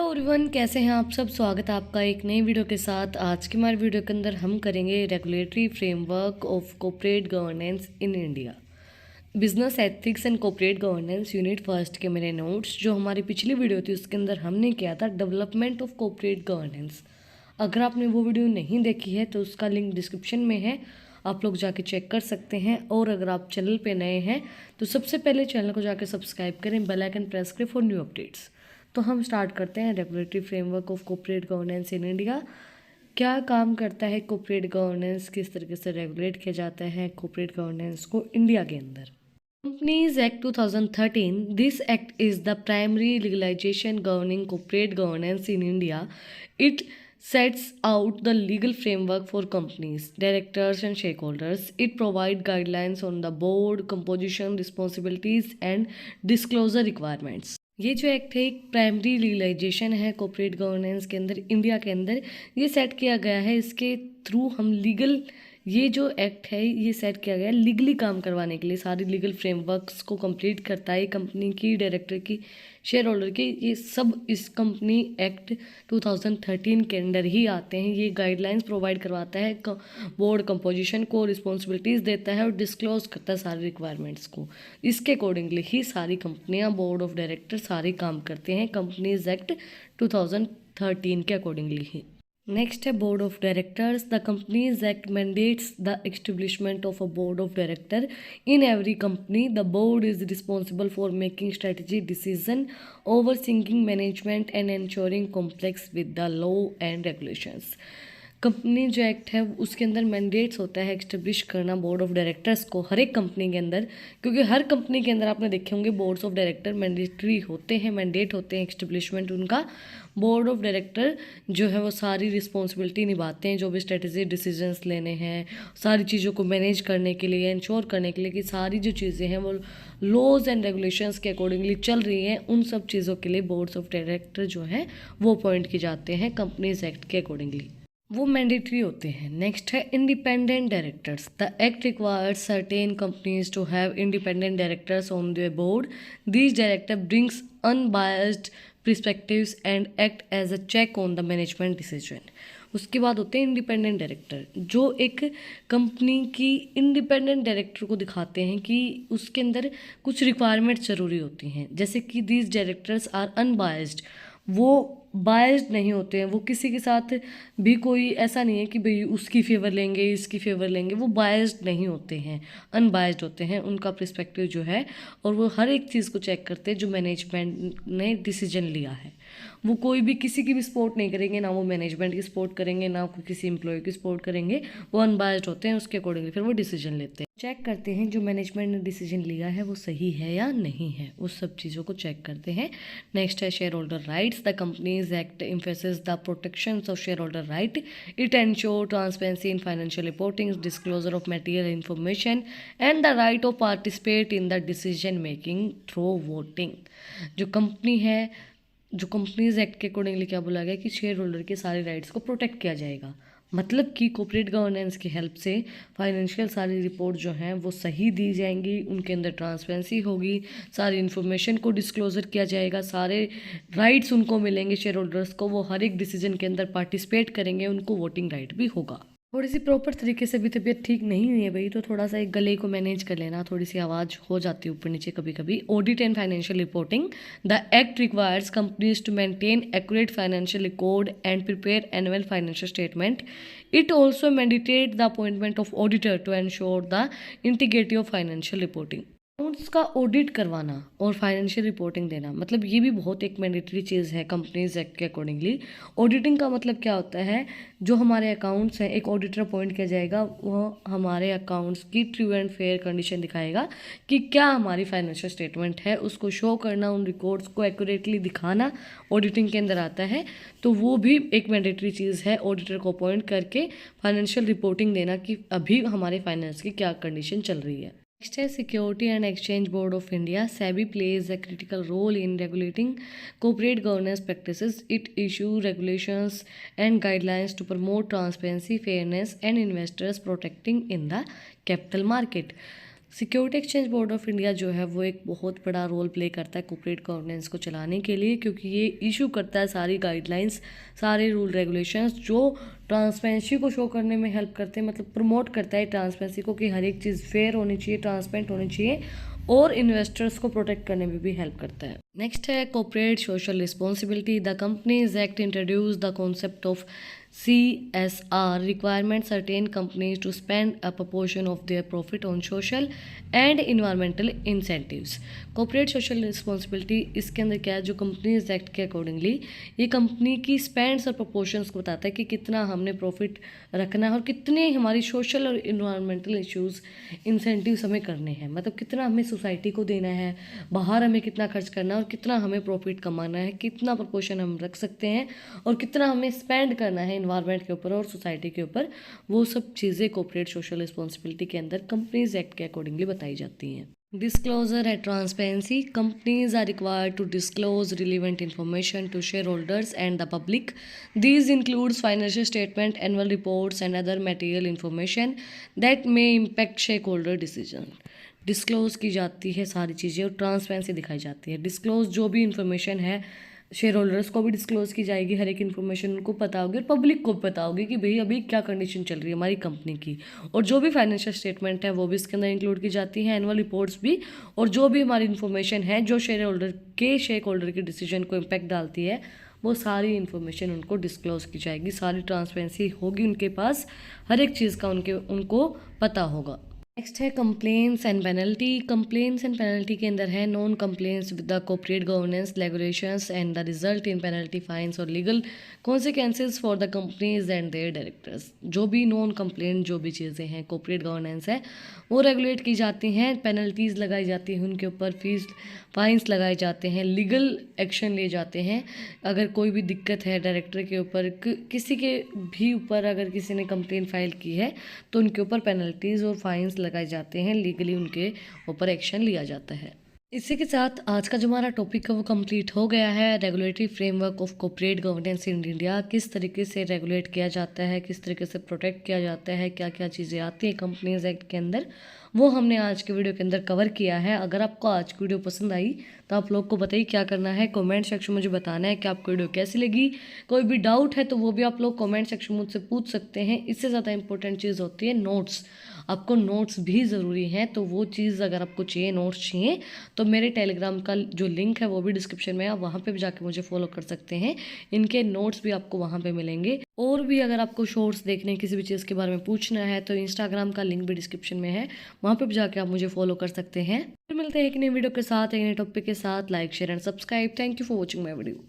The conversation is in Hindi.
एवरीवन, कैसे हैं आप सब। स्वागत है आपका एक नई वीडियो के साथ। आज की हमारी वीडियो के अंदर हम करेंगे regulatory framework of corporate governance in India, business ethics and corporate governance unit first के मेरे नोट्स। जो हमारी पिछली वीडियो थी उसके अंदर हमने किया था डेवलपमेंट ऑफ कॉर्पोरेट गवर्नेंस। अगर आपने वो वीडियो नहीं देखी है तो उसका लिंक डिस्क्रिप्शन में है, आप लोग जाके चेक कर सकते हैं। और अगर आप चैनल पे नए हैं तो सबसे पहले चैनल को जाके सब्सक्राइब करें, बेल आइकन प्रेस करें फॉर न्यू अपडेट्स। तो हम स्टार्ट करते हैं। Regulatory framework of corporate governance in India. क्या काम करता है कॉर्पोरेट गवर्नेंस, किस तरीके से रेगुलेट किया जाता है कॉर्पोरेट गवर्नेंस को इंडिया के अंदर। Companies Act 2013, this act is the primary legalization governing corporate governance in India. It sets out the legal framework for companies, directors and shareholders. It provides guidelines on the board composition, responsibilities and disclosure requirements. ये जो एक्ट है एक प्राइमरी लीगलाइजेशन है कॉर्पोरेट गवर्नेंस के अंदर, इंडिया के अंदर ये सेट किया गया है। इसके थ्रू हम लीगल, ये जो एक्ट है ये सेट किया गया है लीगली काम करवाने के लिए, सारी लीगल फ्रेमवर्क्स को कंप्लीट करता है। कंपनी की, डायरेक्टर की, शेयर होल्डर की, ये सब इस कंपनी एक्ट 2013 के अंडर ही आते हैं। ये गाइडलाइंस प्रोवाइड करवाता है, बोर्ड कंपोजिशन को रिस्पॉन्सिबिलिटीज़ देता है और डिस्क्लोज करता है सारी रिक्वायरमेंट्स को। इसके अकॉर्डिंगली ही सारी कंपनियां, बोर्ड ऑफ डायरेक्टर सारे काम करते हैं कंपनीज एक्ट 2013 के अकॉर्डिंगली ही। नेक्स्ट है board of directors. The companies act mandates the establishment of a board of director in every company. The board is responsible for making strategy decision, overseeing management and ensuring complex with the law and regulations. Company जो एक्ट है उसके अंदर मैंडेट्स होता है एक्स्टेब्लिश करना बोर्ड ऑफ डायरेक्टर्स को हर एक कंपनी के अंदर, क्योंकि हर कंपनी के अंदर आपने देखे होंगे बोर्ड्स ऑफ डायरेक्टर मैंडेटरी होते हैं, मैंडेट होते हैं एक्स्टेब्लिशमेंट उनका। बोर्ड ऑफ डायरेक्टर जो है वो सारी रिस्पॉन्सिबिलिटी निभाते हैं, जो भी स्ट्रेटेजी डिसीजंस लेने हैं, सारी चीज़ों को मैनेज करने के लिए, इंश्योर करने के लिए कि सारी जो चीज़ें हैं वो लॉज एंड रेगुलेशंस के अकॉर्डिंगली चल रही हैं। उन सब चीज़ों के लिए बोर्ड्स ऑफ डायरेक्टर जो है वो अपॉइंट किए जाते हैं कंपनीज एक्ट के अकॉर्डिंगली, वो मैंडेटरी होते हैं। नेक्स्ट है independent directors. The act requires certain companies to have independent directors on their board. These director brings unbiased perspectives and act as a check on the management decision. उसके बाद होते हैं इंडिपेंडेंट डायरेक्टर, जो एक कंपनी की इंडिपेंडेंट डायरेक्टर को दिखाते हैं कि उसके अंदर कुछ रिक्वायरमेंट्स ज़रूरी होती हैं, जैसे कि दीज डायरेक्टर्स आर अनबायस्ड, वो बायस्ड नहीं होते हैं, वो किसी के साथ भी कोई ऐसा नहीं है कि भाई उसकी फेवर लेंगे इसकी फेवर लेंगे, वो बायस्ड नहीं होते हैं, अनबायस्ड होते हैं। उनका पर्सपेक्टिव जो है, और वो हर एक चीज़ को चेक करते हैं जो मैनेजमेंट ने डिसीजन लिया है। वो कोई भी किसी की भी सपोर्ट नहीं करेंगे, ना वो मैनेजमेंट की सपोर्ट करेंगे, ना किसी एम्प्लॉय की सपोर्ट करेंगे। वो अनबायस्ड होते हैं, उसके अकॉर्डिंगली फिर वो डिसीजन लेते हैं। चेक करते हैं जो मैनेजमेंट ने डिसीजन लिया है वो सही है या नहीं है, उस सब चीज़ों को चेक करते हैं। नेक्स्ट है share holder rights. The companies act emphasizes the protections of shareholder right. It ensures transparency in financial reporting, disclosure of material information and the right of participate in the decision making through voting. जो कंपनी है, जो कंपनीज एक्ट के अकॉर्डिंगली क्या बोला गया कि शेयर होल्डर के सारे राइट्स को प्रोटेक्ट किया जाएगा। मतलब कि कॉर्पोरेट गवर्नेंस की हेल्प से फाइनेंशियल सारी रिपोर्ट जो हैं वो सही दी जाएंगी, उनके अंदर ट्रांसपेरेंसी होगी, सारी इन्फॉर्मेशन को डिस्क्लोजर किया जाएगा, सारे राइट्स उनको मिलेंगे शेयर होल्डर्स को, वो हर एक डिसीजन के अंदर पार्टिसिपेट करेंगे, उनको वोटिंग राइट भी होगा। थोड़ी सी प्रॉपर तरीके से भी तबीयत ठीक नहीं हुई है भाई, तो थोड़ा सा एक गले को मैनेज कर लेना, थोड़ी सी आवाज़ हो जाती है ऊपर नीचे कभी कभी। Audit and financial reporting. The act requires companies to maintain accurate financial record and prepare annual financial statement. It also mandated the appointment of auditor to ensure the integrity of financial reporting. Accounts का ऑडिट करवाना और फाइनेंशियल रिपोर्टिंग देना, मतलब ये भी बहुत एक मैंडेटरी चीज़ है कंपनीज एक्ट के अकॉर्डिंगली। ऑडिटिंग का मतलब क्या होता है, जो हमारे अकाउंट्स हैं एक ऑडिटर अपॉइंट किया जाएगा, वह हमारे अकाउंट्स की ट्रू एंड फेयर कंडीशन दिखाएगा कि क्या हमारी फाइनेंशियल स्टेटमेंट है, उसको शो करना, उन रिकॉर्ड्स को एक्यूरेटली दिखाना ऑडिटिंग के अंदर आता है। तो वो भी एक मैंडेटरी चीज़ है, ऑडिटर को अपॉइंट करके फाइनेंशियल रिपोर्टिंग देना कि अभी हमारे फाइनेंस की क्या कंडीशन चल रही है। Next है Security and Exchange Board of India. SEBI plays a critical role in regulating corporate governance practices. It issues regulations and guidelines to promote transparency, fairness, and investors protecting in the capital market. Security exchange board of India जो है वो एक बहुत बड़ा रोल प्ले करता है कॉर्पोरेट गवर्नेंस को चलाने के लिए, क्योंकि ये इशू करता है सारी गाइडलाइंस, सारे रूल रेगुलेशंस जो ट्रांसपेरेंसी को शो करने में हेल्प करते हैं, मतलब प्रमोट करता है ट्रांसपेरेंसी को कि हर एक चीज़ फेयर होनी चाहिए, ट्रांसपेरेंट होनी चाहिए, और इन्वेस्टर्स को प्रोटेक्ट करने में भी हेल्प करता है। नेक्स्ट है corporate social responsibility. The companies act introduce the concept of CSR requirement certain companies to spend a proportion of their profit on social and environmental incentives। Corporate social responsibility इसके अंदर क्या है, जो कंपनीज एक्ट के अकॉर्डिंगली ये कंपनी की स्पेंड्स और प्रोपोर्शंस को बताता है कि कितना हमने प्रॉफिट रखना है और कितने हमारी सोशल और इन्वायरमेंटल इश्यूज इंसेंटिव्स हमें करने हैं, मतलब कितना हमें सोसाइटी को देना है, बाहर हमें कितना खर्च करना है और कितना हमें प्रॉफिट कमाना है, कितना प्रोपोर्शन हम रख सकते हैं और कितना हमें स्पेंड करना है इन्वायरमेंट के ऊपर और सोसाइटी के ऊपर। वो सब चीज़ें कॉर्पोरेट सोशल रिस्पॉन्सिबिलिटी के अंदर कंपनीज एक्ट के अकॉर्डिंगली बताई जाती हैं। Disclosure and transparency. Companies are required to disclose relevant information to shareholders and the public. These includes financial statement, annual reports, and other material information that may impact shareholder decision. Disclose की जाती है सारी चीज़ें और ट्रांसपेरेंसी दिखाई जाती है। डिस्क्लोज जो भी इंफॉर्मेशन है शेयर होल्डर्स को भी डिस्क्लोज की जाएगी, हर एक इन्फॉर्मेशन उनको पता होगी और पब्लिक को पता होगी कि भाई अभी क्या कंडीशन चल रही है हमारी कंपनी की, और जो भी फाइनेंशियल स्टेटमेंट है वो भी इसके अंदर इंक्लूड की जाती है, एनुअल रिपोर्ट्स भी, और जो भी हमारी इन्फॉर्मेशन है जो शेयर होल्डर के डिसीजन को इम्पैक्ट डालती है वो सारी इन्फॉर्मेशन उनको डिस्क्लोज की जाएगी, सारी ट्रांसपेरेंसी होगी उनके पास, हर एक चीज़ का उनको पता होगा। नेक्स्ट है complaints and penalty. Complaints and penalty के अंदर है non complaints with the corporate governance regulations and the result in penalty fines और legal consequences for the companies and their directors. जो भी नॉन कंप्लेंट जो भी चीज़ें हैं कॉर्पोरेट गवर्नेंस है वो रेगुलेट की जाती हैं, पेनल्टीज़ लगाई जाती हैं उनके ऊपर, फीस फाइन्स लगाए जाते हैं, लीगल एक्शन लिए जाते हैं। अगर कोई भी दिक्कत है डायरेक्टर के ऊपर, किसी के भी ऊपर अगर किसी ने कंप्लेंट फाइल की है तो उनके ऊपर पेनल्टीज़ और फाइन्स लगाए जाते हैं, लीगली उनके ऊपर एक्शन लिया जाता है। इसी के साथ आज का जो हमारा टॉपिक है वो कंप्लीट हो गया है। Regulatory framework of corporate governance in India, किस तरीके से रेगुलेट किया जाता है, किस तरीके से प्रोटेक्ट किया जाता है, क्या क्या चीज़ें आती हैं कंपनीज एक्ट के अंदर, वो हमने आज के वीडियो के अंदर कवर किया है। अगर आपको आज की वीडियो पसंद आई तो आप लोग को बताइए क्या करना है, कमेंट सेक्शन में मुझे बताना है कि आपको वीडियो कैसी लगी। कोई भी डाउट है तो वो भी आप लोग कमेंट सेक्शन में मुझसे पूछ सकते हैं। इससे ज़्यादा इंपॉर्टेंट चीज़ होती है नोट्स, आपको नोट्स भी ज़रूरी हैं, तो वो चीज़ अगर आपको चाहिए, नोट्स चाहिए, तो मेरे टेलीग्राम का जो लिंक है वो भी डिस्क्रिप्शन में है, आप वहाँ पे भी जाके मुझे फॉलो कर सकते हैं। इनके नोट्स भी आपको वहाँ पे मिलेंगे। और भी अगर आपको शॉर्ट्स देखने किसी भी चीज़ के बारे में पूछना है तो इंस्टाग्राम का लिंक भी डिस्क्रिप्शन में है, वहाँ पे भी जाके आप मुझे फॉलो कर सकते हैं। फिर मिलते हैं एक नई वीडियो के साथ, एक नए टॉपिक के साथ। Like share and subscribe. Thank you for watching my video.